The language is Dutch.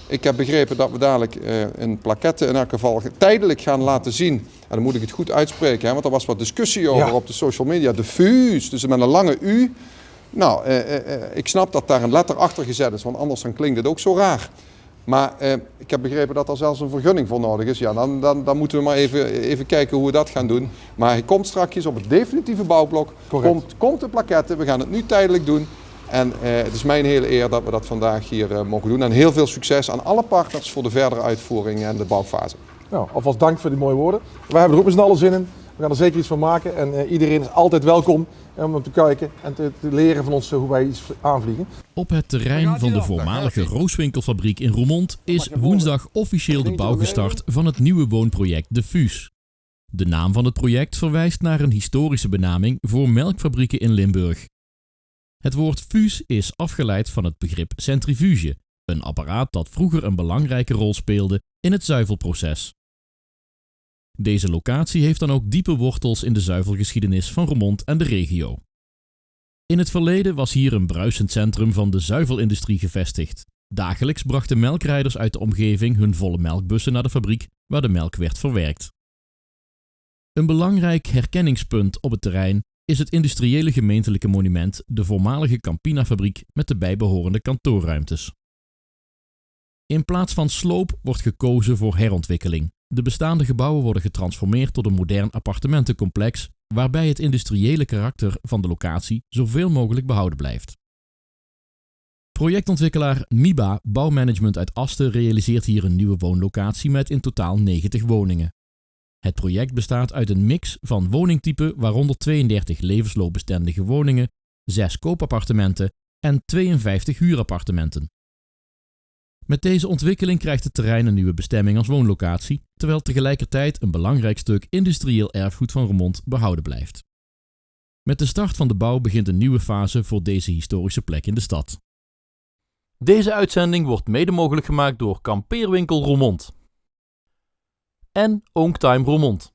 Ik heb begrepen dat we dadelijk een plaquette in elk geval tijdelijk gaan laten zien. En dan moet ik het goed uitspreken, hè, want er was wat discussie over op de social media. De FUS, dus met een lange U. Nou, ik snap dat daar een letter achter gezet is, want anders dan klinkt het ook zo raar. Maar ik heb begrepen dat er zelfs een vergunning voor nodig is. Ja, dan moeten we maar even kijken hoe we dat gaan doen. Maar hij komt straks op het definitieve bouwblok. Komt de plaquette, we gaan het nu tijdelijk doen. En het is mijn hele eer dat we dat vandaag hier mogen doen. En heel veel succes aan alle partners voor de verdere uitvoering en de bouwfase. Nou, alvast dank voor die mooie woorden. Wij hebben er ook met z'n allen zin in. We gaan er zeker iets van maken. En iedereen is altijd welkom om te kijken en te leren van ons hoe wij iets aanvliegen. Op het terrein van de voormalige Rooswinkelfabriek in Roermond is woensdag officieel de bouw gestart van het nieuwe woonproject De Fuus. De naam van het project verwijst naar een historische benaming voor melkfabrieken in Limburg. Het woord fuus is afgeleid van het begrip centrifuge, een apparaat dat vroeger een belangrijke rol speelde in het zuivelproces. Deze locatie heeft dan ook diepe wortels in de zuivelgeschiedenis van Roermond en de regio. In het verleden was hier een bruisend centrum van de zuivelindustrie gevestigd. Dagelijks brachten melkrijders uit de omgeving hun volle melkbussen naar de fabriek waar de melk werd verwerkt. Een belangrijk herkenningspunt op het terrein is het industriële gemeentelijke monument, de voormalige Campina-fabriek met de bijbehorende kantoorruimtes. In plaats van sloop wordt gekozen voor herontwikkeling. De bestaande gebouwen worden getransformeerd tot een modern appartementencomplex, waarbij het industriële karakter van de locatie zoveel mogelijk behouden blijft. Projectontwikkelaar MIBA Bouwmanagement uit Asten realiseert hier een nieuwe woonlocatie met in totaal 90 woningen. Het project bestaat uit een mix van woningtypen, waaronder 32 levensloopbestendige woningen, 6 koopappartementen en 52 huurappartementen. Met deze ontwikkeling krijgt het terrein een nieuwe bestemming als woonlocatie, terwijl tegelijkertijd een belangrijk stuk industrieel erfgoed van Roermond behouden blijft. Met de start van de bouw begint een nieuwe fase voor deze historische plek in de stad. Deze uitzending wordt mede mogelijk gemaakt door Kampeerwinkel Roermond en Oonktime Roermond.